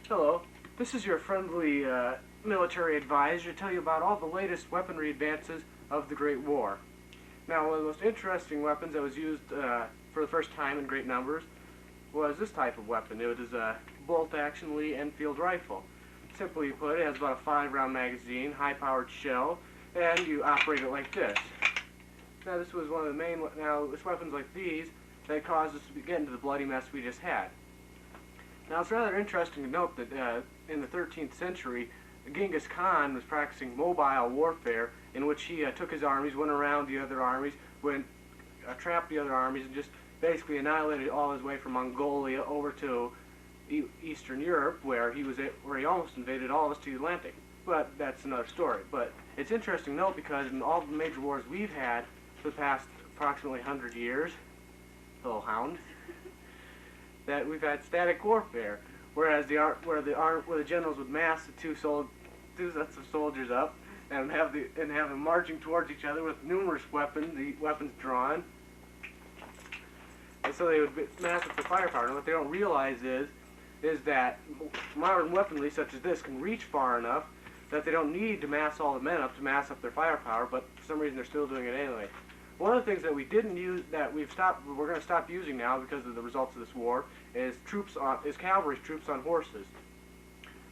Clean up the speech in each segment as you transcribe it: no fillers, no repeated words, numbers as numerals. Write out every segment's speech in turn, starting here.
Hello, this is your friendly military advisor to tell you about all the latest weaponry advances of the Great War. Now, one of the most interesting weapons that was used for the first time in great numbers was this type of weapon. It is a bolt-action Lee Enfield rifle. Simply put, it has about a 5-round magazine, high-powered shell, and you operate it like this. Now, this was one of the main. Now, it's weapons like these that caused us to get into the bloody mess we just had. Now, it's rather interesting to note that in the 13th century, Genghis Khan was practicing mobile warfare, in which he took his armies, went around the other armies, trapped the other armies, and just basically annihilated all his way from Mongolia over to Eastern Europe, where he almost invaded all of us to the Atlantic. But that's another story. But it's interesting to note because in all the major wars we've had for the past approximately 100 years, little hound, that we've had static warfare, whereas where the generals would mass the two sets of soldiers up and have them marching towards each other with numerous weapons, the weapons drawn, and so they would mass up the firepower. And what they don't realize is that modern weaponry such as this can reach far enough that they don't need to mass all the men up to mass up their firepower, but for some reason they're still doing it anyway. One of the things that we didn't use, that we're going to stop using now because of the results of this war, is cavalry troops on horses.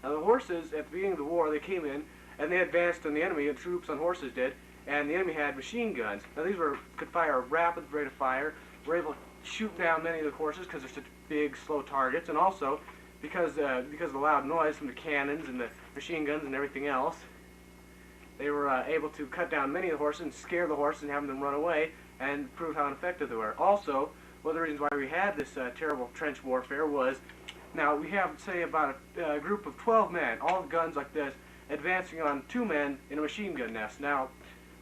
Now, the horses at the beginning of the war, they came in and they advanced on the enemy, and troops on horses did, and the enemy had machine guns. Now, these could fire a rapid rate of fire, were able to shoot down many of the horses because they're such big, slow targets, and also because of the loud noise from the cannons and the machine guns and everything else. They were able to cut down many of the horses and scare the horses and have them run away and prove how ineffective they were. Also, one of the reasons why we had this terrible trench warfare was, now we have, say, about a group of 12 men, all with guns like this, advancing on 2 men in a machine gun nest. Now,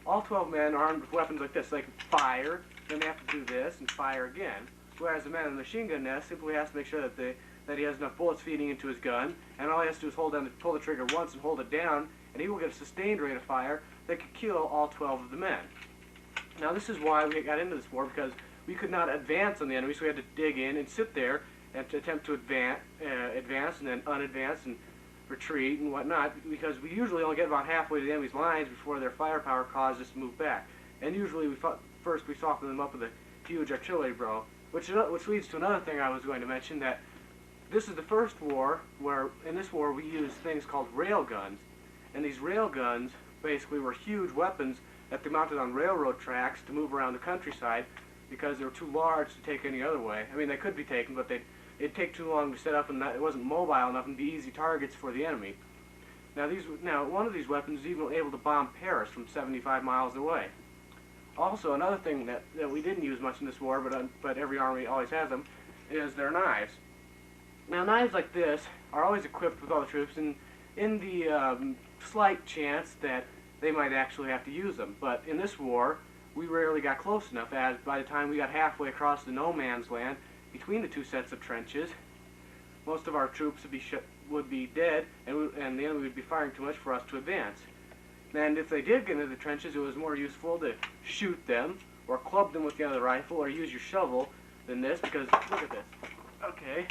all 12 men are armed with weapons like this. They can fire, then they have to do this and fire again. Whereas the man in the machine gun nest simply has to make sure that he has enough bullets feeding into his gun, and all he has to do is pull the trigger once and hold it down, and he will get a sustained rate of fire that could kill all 12 of the men. Now, this is why we got into this war, because we could not advance on the enemy, so we had to dig in and sit there and to attempt to advance and then unadvance and retreat and whatnot, because we usually only get about halfway to the enemy's lines before their firepower caused us to move back. And usually first we soften them up with a huge artillery blow, which leads to another thing I was going to mention, that this is the first war where, in this war, we used things called rail guns. And these rail guns basically were huge weapons that they mounted on railroad tracks to move around the countryside because they were too large to take any other way. I mean, they could be taken, but it'd take too long to set up, and it wasn't mobile enough and be easy targets for the enemy. Now, one of these weapons is even able to bomb Paris from 75 miles away. Also, another thing that we didn't use much in this war, but every army always has them, is their knives. Now, knives like this are always equipped with all the troops, and in the slight chance that they might actually have to use them. But in this war, we rarely got close enough, as by the time we got halfway across the no man's land between the two sets of trenches, most of our troops would be dead, and the enemy would be firing too much for us to advance. And if they did get into the trenches, it was more useful to shoot them or club them with the other rifle or use your shovel than this, because look at this. Okay.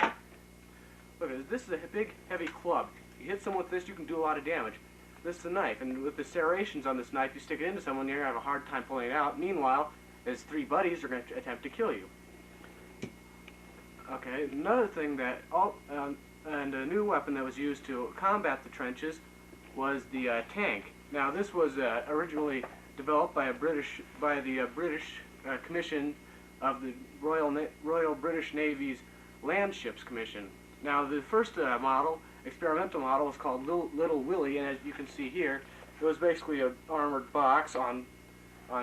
Look at this. This is a big, heavy club. You hit someone with this, you can do a lot of damage. This is a knife, and with the serrations on this knife, you stick it into someone, you're going to have a hard time pulling it out. Meanwhile, his 3 buddies are going to attempt to kill you. Okay, another thing and a new weapon that was used to combat the trenches was the tank. Now, this was originally developed by the British Commission of the Royal British Navy's Land Ships Commission. Now, the first experimental model, was called Little Willie, and as you can see here, it was basically an armored box on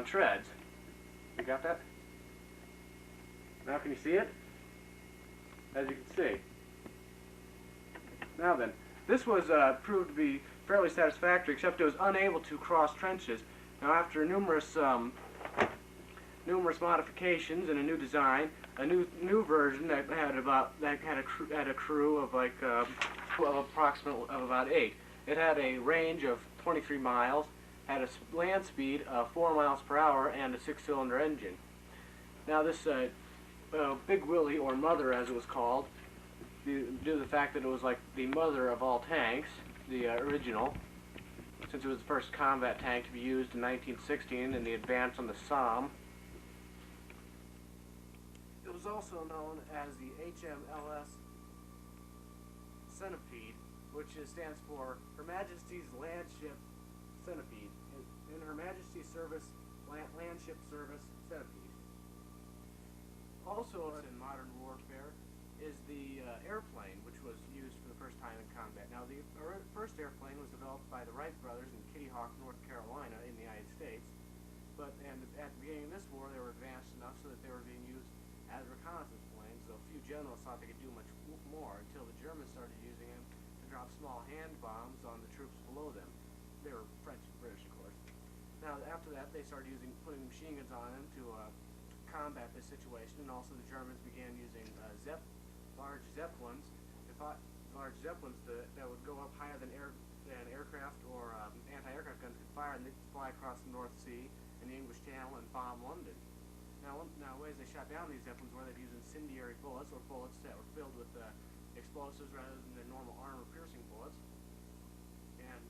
treads. You got that? Now can you see it? As you can see. Now then, this was proved to be fairly satisfactory, except it was unable to cross trenches. Now, after numerous modifications and a new design, a new version that had a crew of like approximately about 8. It had a range of 23 miles, had a land speed of 4 miles per hour, and a 6-cylinder engine. Now, this Big Willie, or Mother as it was called, due to the fact that it was like the mother of all tanks, the original, since it was the first combat tank to be used in 1916 in the advance on the Somme. It was also known as the HMLS Centipede, which stands for Her Majesty's Landship Centipede, in Her Majesty's Service Landship Service Centipede. Also in modern warfare is the airplane, which was used for the first time in combat. Now, the first airplane was developed by the Wright brothers in Kitty Hawk, North Carolina, in the United States. And at the beginning of this war, they were advanced enough so that they were being used as reconnaissance planes, though few generals thought they could do much more until the Germans started using them to drop small hand bombs on the troops below them. They were French and British, of course. Now, after that, they started putting machine guns on them to combat this situation, and also the Germans began using large zeppelins. Large zeppelins that would go up higher than aircraft or anti-aircraft guns could fire, and they'd fly across the North Sea and the English Channel and bomb London. Now, ways they shot down these zeppelins were they'd use incendiary bullets, or bullets that were filled with explosives rather than the normal armor-piercing bullets, and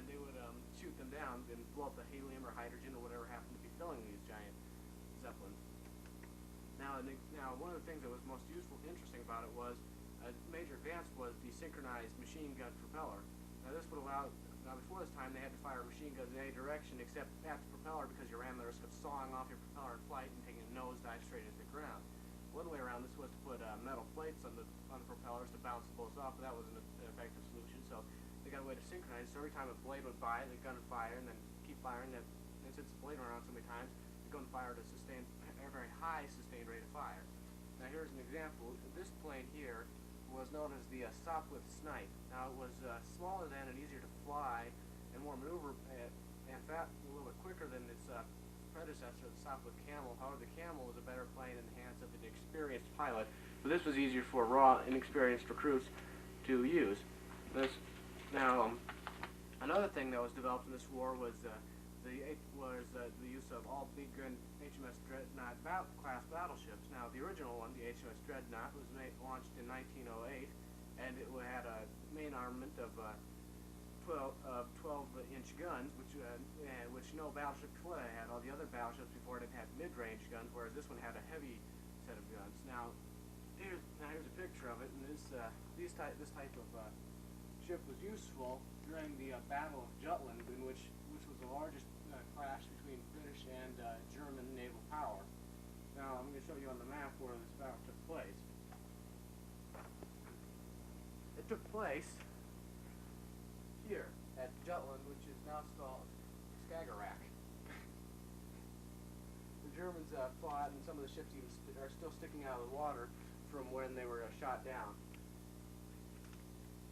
they would shoot them down and blow up the helium or hydrogen or whatever happened to be filling these giant zeppelins. Now, one of the things that was most useful and interesting about it was a major advance was the synchronized machine gun propeller. Now, this would allow. Now, before this time, they had to fire machine guns in any direction except at the propeller because you ran the risk of sawing off your propeller in flight and taking a nosedive straight into the ground. One way around this was to put metal plates on the propellers to bounce the bullets off, but that wasn't an effective solution. So they got a way to synchronize. So every time a blade would by, the gun would fire, and then keep firing. And since the blade went around so many times, the gun would fire to sustain a very high sustained rate of fire. Now, here's an example. This plane here was known as the Sopwith Snipe. Now, it was smaller than and easier to fly and more maneuver and a little bit quicker than its predecessor, the Sopwith Camel. However, the Camel was a better plane in the hands of an experienced pilot, but this was easier for raw, inexperienced recruits to use. Another thing that was developed in this war was the use of all big gun HMS Dreadnought class battleships. Now, the original one, the HMS Dreadnought, was launched in 1908, and it had a main armament of 12-inch guns, which no battleship before that had. All the other battleships before it had mid-range guns, whereas this one had a heavy set of guns. Now, here's a picture of it, and this type of ship was useful during the Battle of Jutland, which was the largest clash between British and German naval power. Now, I'm going to show you on the map where this battle took place. It took place here at Jutland, which is now called Skagerrak. The Germans fought, and some of the ships even are still sticking out of the water from when they were shot down.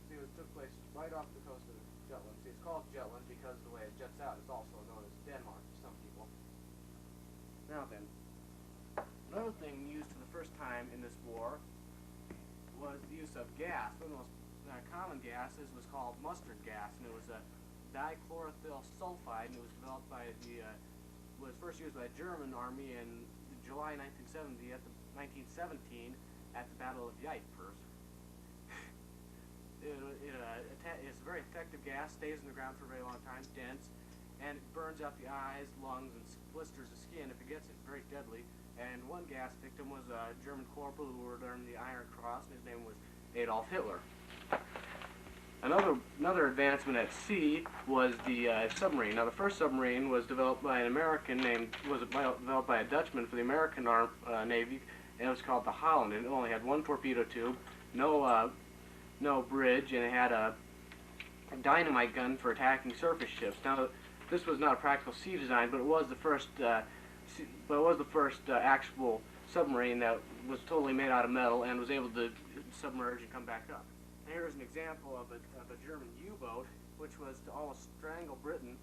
See, it took place right off the coast of Jutland. See, it's called Jutland because of the way it juts out. It's also known as Denmark to some people. Now then, another thing used for the first time in this war was the use of gas. One of the most common gases was called mustard gas, and it was a dichlorophyll sulfide, and it was developed by was first used by the German army in July 1917 at the Battle of Ypres. It's a very effective gas, stays in the ground for a very long time, dense, and it burns out the eyes, lungs, and blisters the skin if it gets it. Very deadly. And one gas victim was a German corporal who earned the Iron Cross, and his name was Adolf Hitler. Another advancement at sea was the submarine. Now, the first submarine was developed by a Dutchman for the American Navy, and it was called the Holland. And it only had one torpedo tube, no bridge, and it had a dynamite gun for attacking surface ships. Now, this was not a practical sea design, but it was the first actual submarine that was totally made out of metal and was able to submerge and come back up. And here's an example of a German U-boat, which was to almost strangle Britain's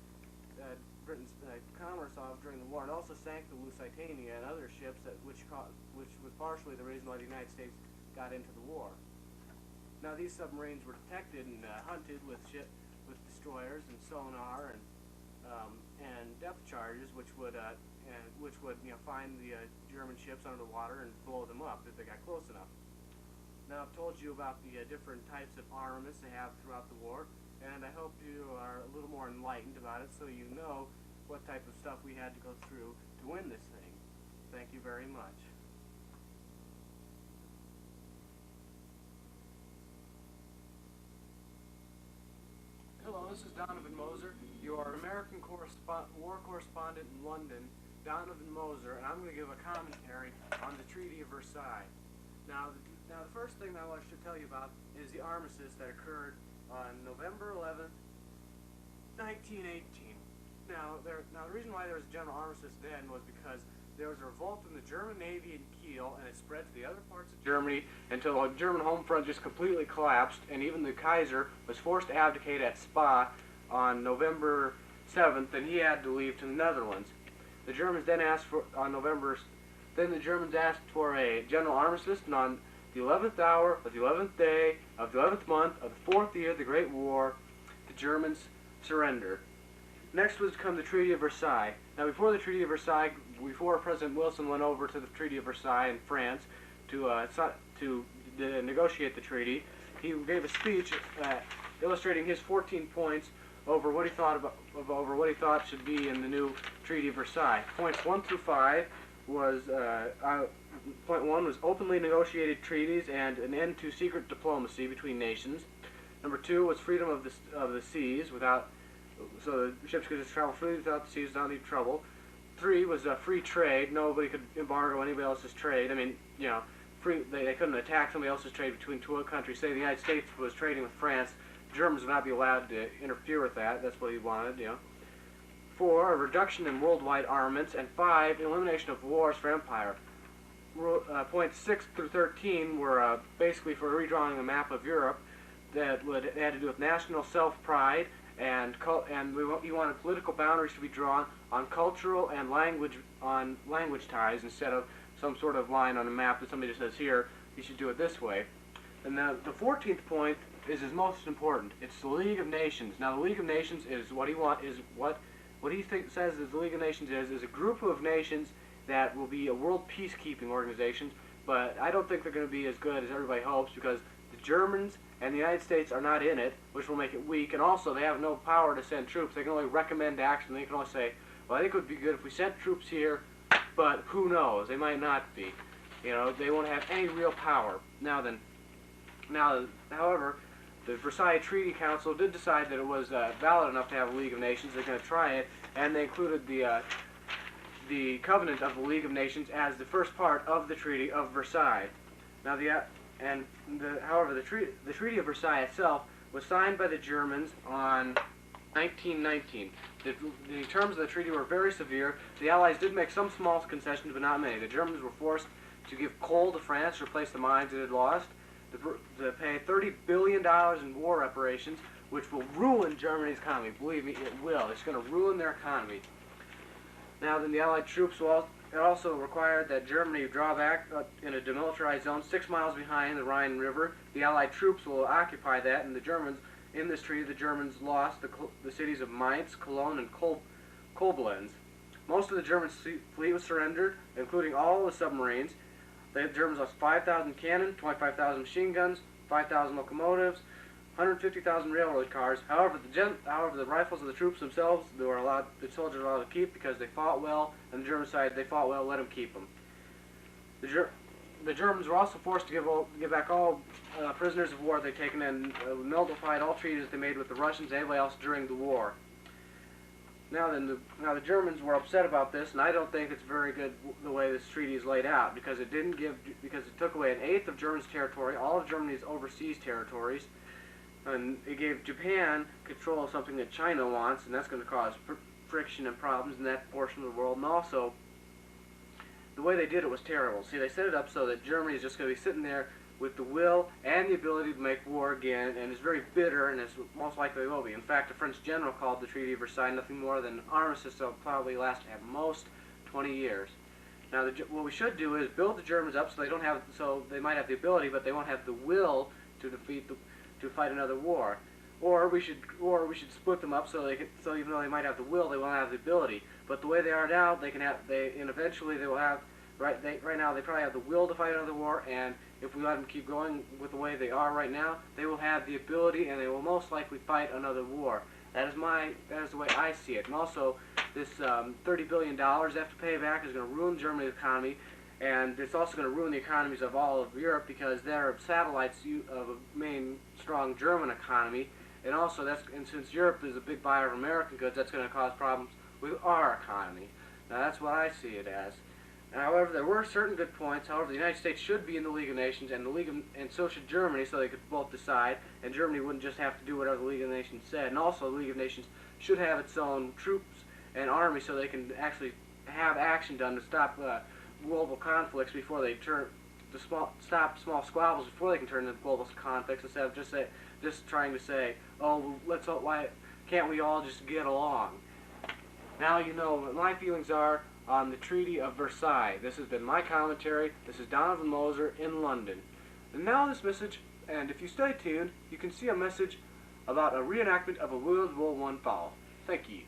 commerce off during the war, and also sank the Lusitania and other ships, which was partially the reason why the United States got into the war. Now, these submarines were detected and hunted with destroyers and sonar and depth charges, which would find the German ships under the water and blow them up if they got close enough. Now, I've told you about the different types of armaments they have throughout the war, and I hope you are a little more enlightened about it so you know what type of stuff we had to go through to win this thing. Thank you very much. Hello, this is Donovan Moser, your American war correspondent in London, Donovan Moser, and I'm going to give a commentary on the Treaty of Versailles. Now, the first thing I want to tell you about is the armistice that occurred on November 11th, 1918. Now, the reason why there was a general armistice then was because there was a revolt in the German Navy in Kiel, and it spread to the other parts of Germany until the German home front just completely collapsed, and even the Kaiser was forced to abdicate at Spa on November 7th, and he had to leave to the Netherlands. The Germans then asked for, the Germans asked for a general armistice, and on the 11th hour of the 11th day of the 11th month of the 4th year of the Great War, the Germans surrendered. Next was to come the Treaty of Versailles. Now, before the Treaty of Versailles, before President Wilson went over to the Treaty of Versailles in France to negotiate the treaty, he gave a speech illustrating his 14 points over what he thought should be in the new Treaty of Versailles. Points 1 through 5 was point 1 was openly negotiated treaties and an end to secret diplomacy between nations. Number 2 was freedom of the seas so the ships could just travel freely without the seas without any trouble. 3 was free trade. Nobody could embargo anybody else's trade. I mean, you know, they couldn't attack somebody else's trade between two countries. Say the United States was trading with France, Germans would not be allowed to interfere with that. That's what he wanted, you know. 4, a reduction in worldwide armaments, and 5, elimination of wars for empire. Points 6 through 13 were basically for redrawing a map of Europe that had to do with national self-pride, and he wanted political boundaries to be drawn on cultural and language ties instead of some sort of line on a map that somebody just says, here, you should do it this way. And the 14th point is his most important. It's the League of Nations. Now, the League of Nations is what he says is the League of Nations is a group of nations that will be a world peacekeeping organization, but I don't think they're going to be as good as everybody hopes, because the Germans and the United States are not in it, which will make it weak, and also they have no power to send troops. They can only recommend action. They can only say, well, I think it would be good if we sent troops here, but who knows? They might not be. You know, they won't have any real power. However, the Versailles Treaty Council did decide that it was valid enough to have a League of Nations. They're going to try it, and they included the Covenant of the League of Nations as the first part of the Treaty of Versailles. Now, however, the Treaty of Versailles itself was signed by the Germans on 1919. The terms of the treaty were very severe. The Allies did make some small concessions, but not many. The Germans were forced to give coal to France to replace the mines it had lost, to pay $30 billion in war reparations, which will ruin Germany's economy. Believe me, it will. It's going to ruin their economy. Now, then the Allied troops it also required that Germany draw back in a demilitarized zone 6 miles behind the Rhine River. The Allied troops will occupy that, and the Germans, in this treaty, the Germans lost the cities of Mainz, Cologne, and Koblenz. Most of the German fleet was surrendered, including all the submarines. The Germans lost 5,000 cannon, 25,000 machine guns, 5,000 locomotives, 150,000 railroad cars. However, the rifles of the troops themselves, the soldiers were allowed to keep because they fought well, and the German side, they fought well, let them keep them. The Germans were also forced to give back all prisoners of war they'd taken, and nullified all treaties they made with the Russians and anybody else during the war. Now the Germans were upset about this, and I don't think it's very good the way this treaty is laid out, because it took away an eighth of Germany's territory, all of Germany's overseas territories, and it gave Japan control of something that China wants, and that's going to cause friction and problems in that portion of the world. And also, the way they did it was terrible. See, they set it up so that Germany is just going to be sitting there with the will and the ability to make war again, and it's very bitter, and it's most likely will be. In fact, the French general called the Treaty of Versailles nothing more than an armistice that will probably last at most 20 years. Now, what we should do is build the Germans up so they might have the ability, but they won't have the will to fight another war. Or we should split them up so even though they might have the will, they won't have the ability. But the way they are now, eventually they will have Right now they probably have the will to fight another war, and if we let them keep going with the way they are right now, they will have the ability, and they will most likely fight another war. That is the way I see it. And also, this $30 billion they have to pay back is going to ruin Germany's economy, and it's also going to ruin the economies of all of Europe because they're satellites of a main strong German economy. And also, since Europe is a big buyer of American goods, that's going to cause problems with our economy. Now, that's what I see it as. However, there were certain good points. However, the United States should be in the League of Nations, and so should Germany, so they could both decide, and Germany wouldn't just have to do whatever the League of Nations said. And also, the League of Nations should have its own troops and army, so they can actually have action done to stop global conflicts before they stop small squabbles before they can turn into global conflicts, instead of just trying to say, oh, why can't we all just get along? Now you know what my feelings are on the Treaty of Versailles. This has been my commentary. This is Donovan Moser in London. And now this message, and if you stay tuned, you can see a message about a reenactment of a World War I fall. Thank you.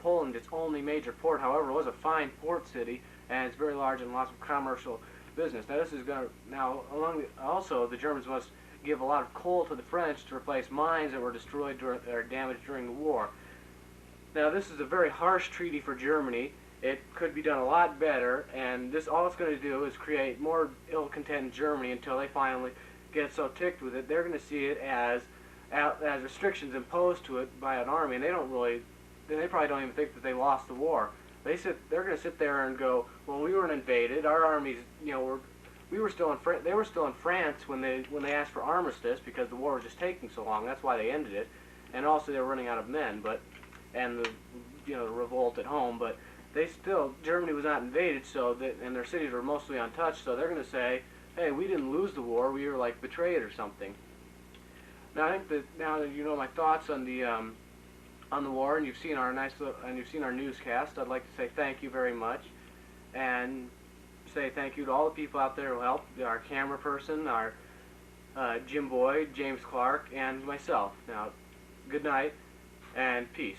Poland, its only major port, however, was a fine port city, and it's very large and lots of commercial business. Now this is going to, also the Germans must give a lot of coal to the French to replace mines that were destroyed or damaged during the war. Now this is a very harsh treaty for Germany. It could be done a lot better, and all it's going to do is create more ill content in Germany until they finally get so ticked with it. They're going to see it as restrictions imposed to it by an army, and they probably don't even think that they lost the war. They're going to sit there and go, well, we weren't invaded. Our armies, they were still in France when they asked for armistice because the war was just taking so long. That's why they ended it, and also they were running out of men. And the revolt at home. But Germany was not invaded, and their cities were mostly untouched. So they're going to say, hey, we didn't lose the war. We were like betrayed or something. Now I think that now that you know my thoughts on the war, and you've seen our newscast, I'd like to say thank you very much, and say thank you to all the people out there who helped, our camera person, our Jim Boyd, James Clark, and myself. Now, good night, and peace.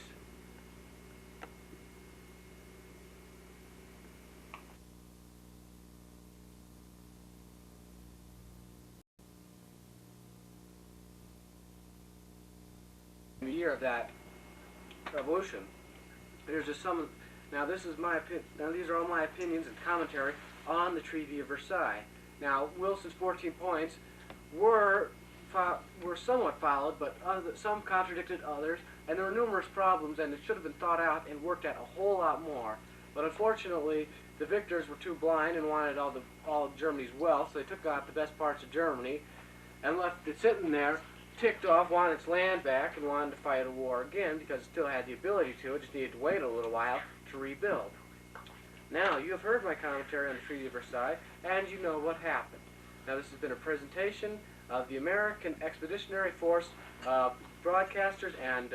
In the year of that revolution, there's just some. Now this is my opinion. Now these are all my opinions and commentary on the Treaty of Versailles. Now Wilson's 14 points were somewhat followed, but some contradicted others, and there were numerous problems, and it should have been thought out and worked at a whole lot more. But unfortunately, the victors were too blind and wanted all of Germany's wealth, so they took out the best parts of Germany and left it sitting there, ticked off, wanted its land back, and wanted to fight a war again because it still had the ability to. It just needed to wait a little while to rebuild. Now, you have heard my commentary on the Treaty of Versailles, and you know what happened. Now, this has been a presentation of the American Expeditionary Force broadcasters and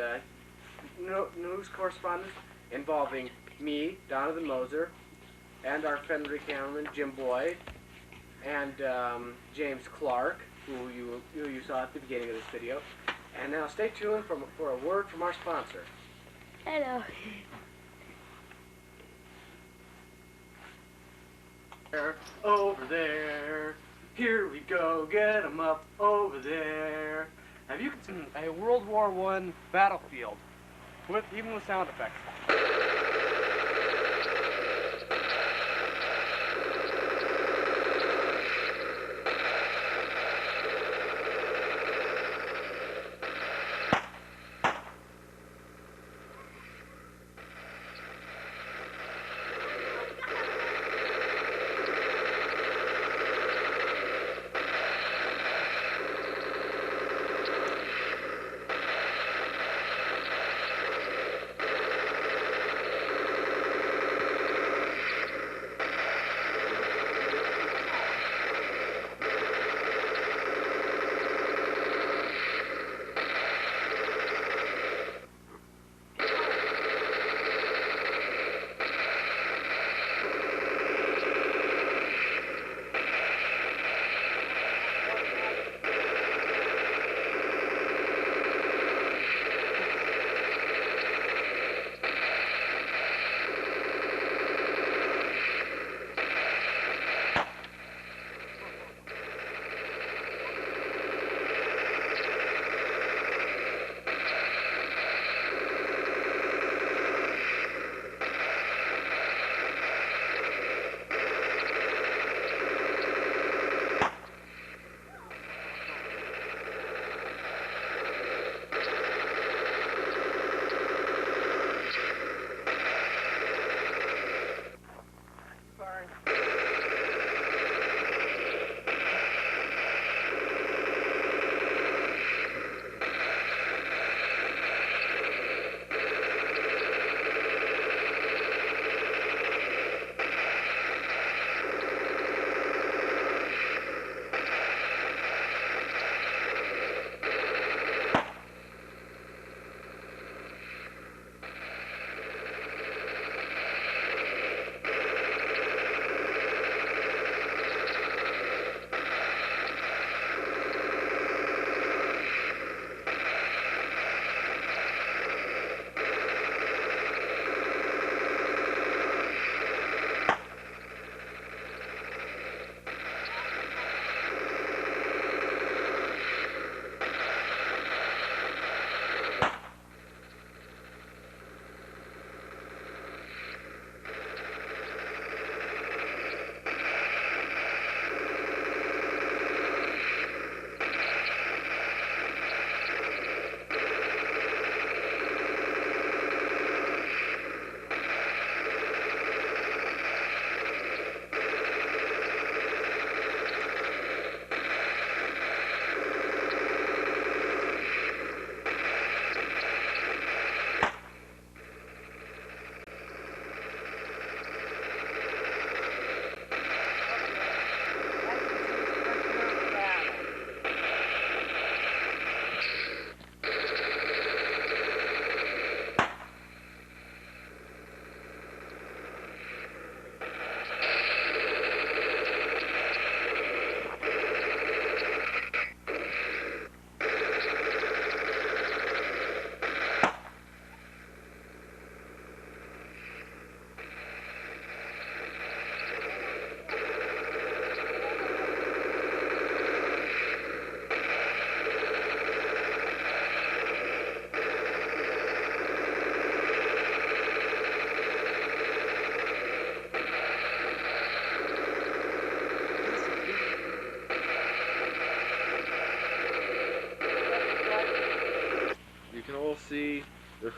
news correspondents involving me, Donovan Moser, and our Fenry cameraman, Jim Boyd, and James Clark, who you saw at the beginning of this video. And now stay tuned for a word from our sponsor. Hello. Over there, here we go, get 'em up over there. Have you seen a World War I battlefield, even with sound effects?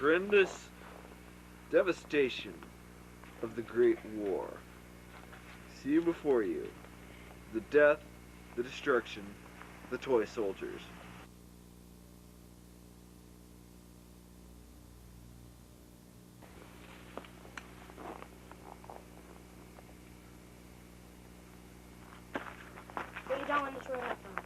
horrendous devastation of the Great War. See before you the death, the destruction, the toy soldiers. Lay down on this road up front.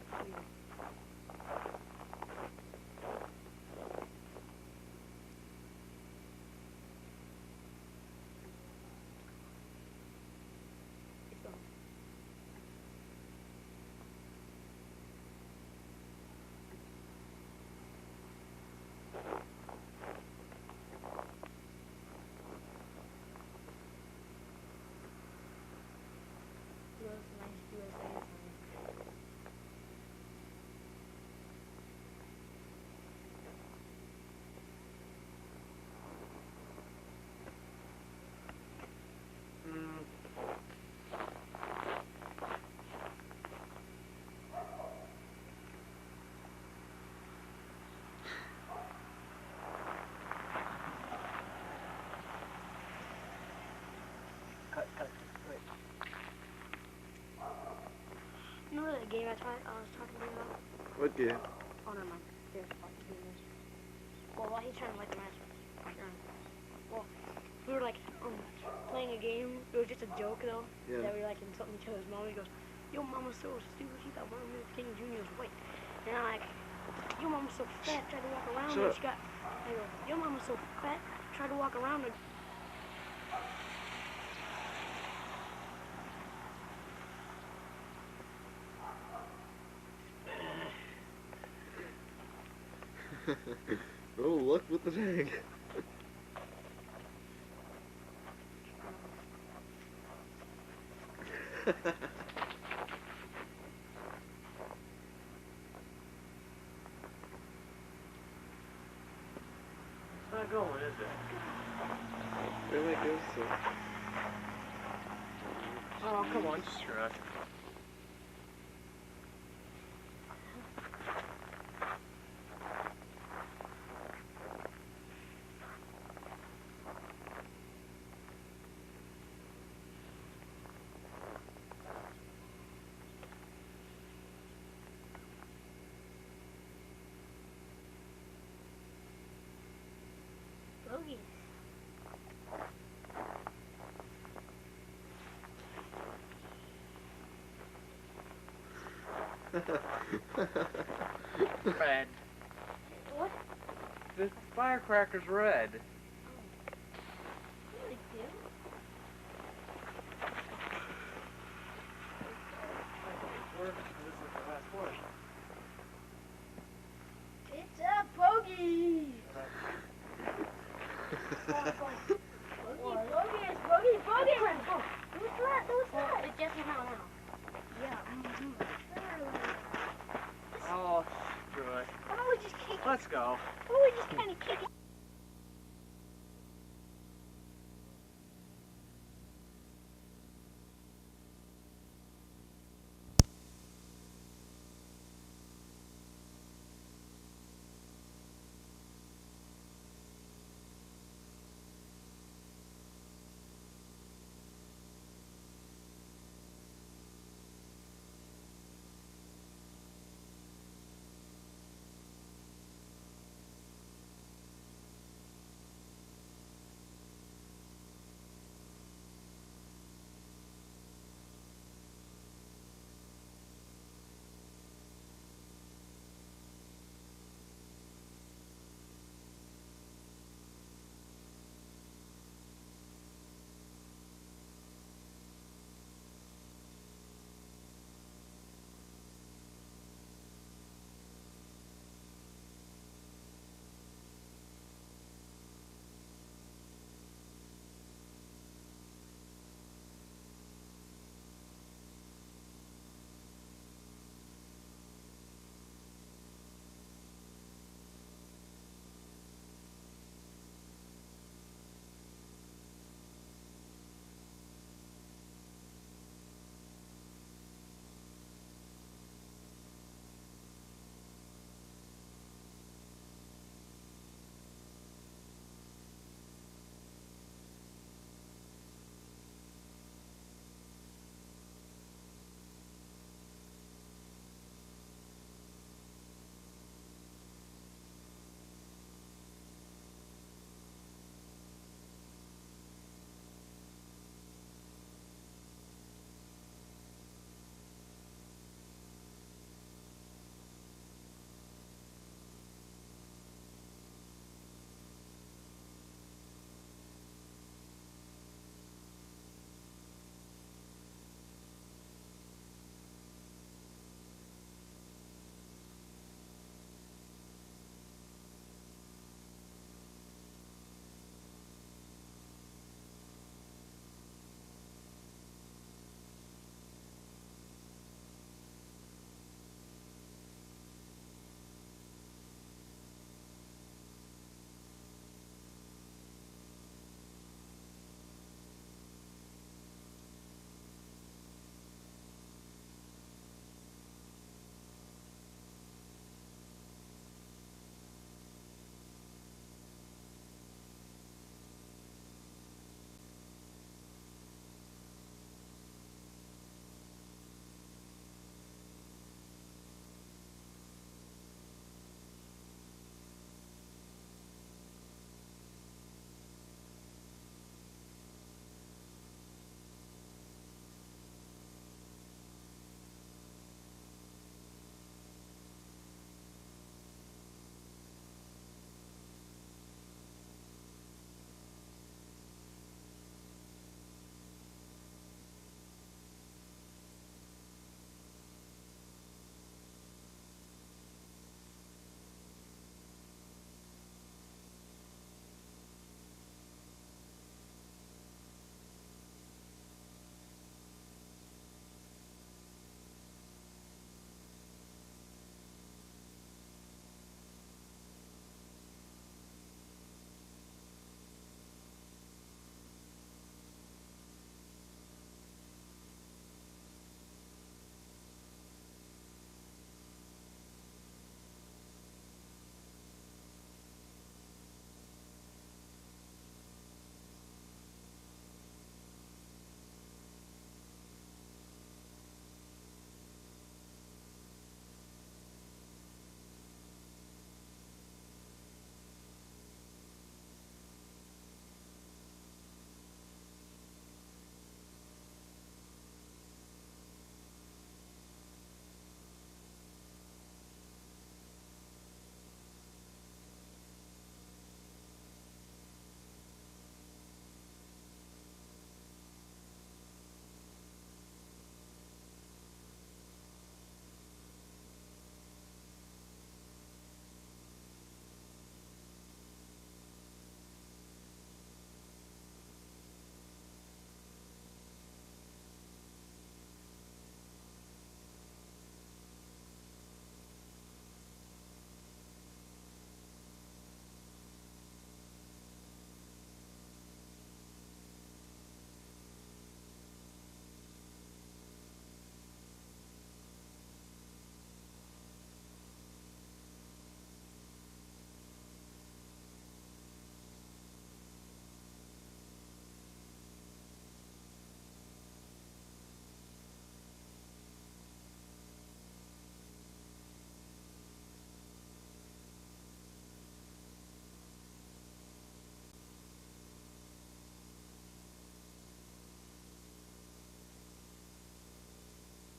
You know that game I was talking to you about? What game? Oh, never mind. Here's the fucking game is. Well, while he's trying to light the match, well, we were like playing a game. It was just a joke though. Yeah. That we were like insulting each other's mom. He goes, "Yo, mama's so stupid. She thought Martin Luther King Jr. was white." And I'm like, "Yo, mama's so fat. Tried to walk around and she got." I go, "Yo, mama's so fat. Tried to walk around and." Oh, look with the tank. It's not going, is it? There it goes. So. Oh, come on, just scratch. Bogies. Red. What? The firecracker's red.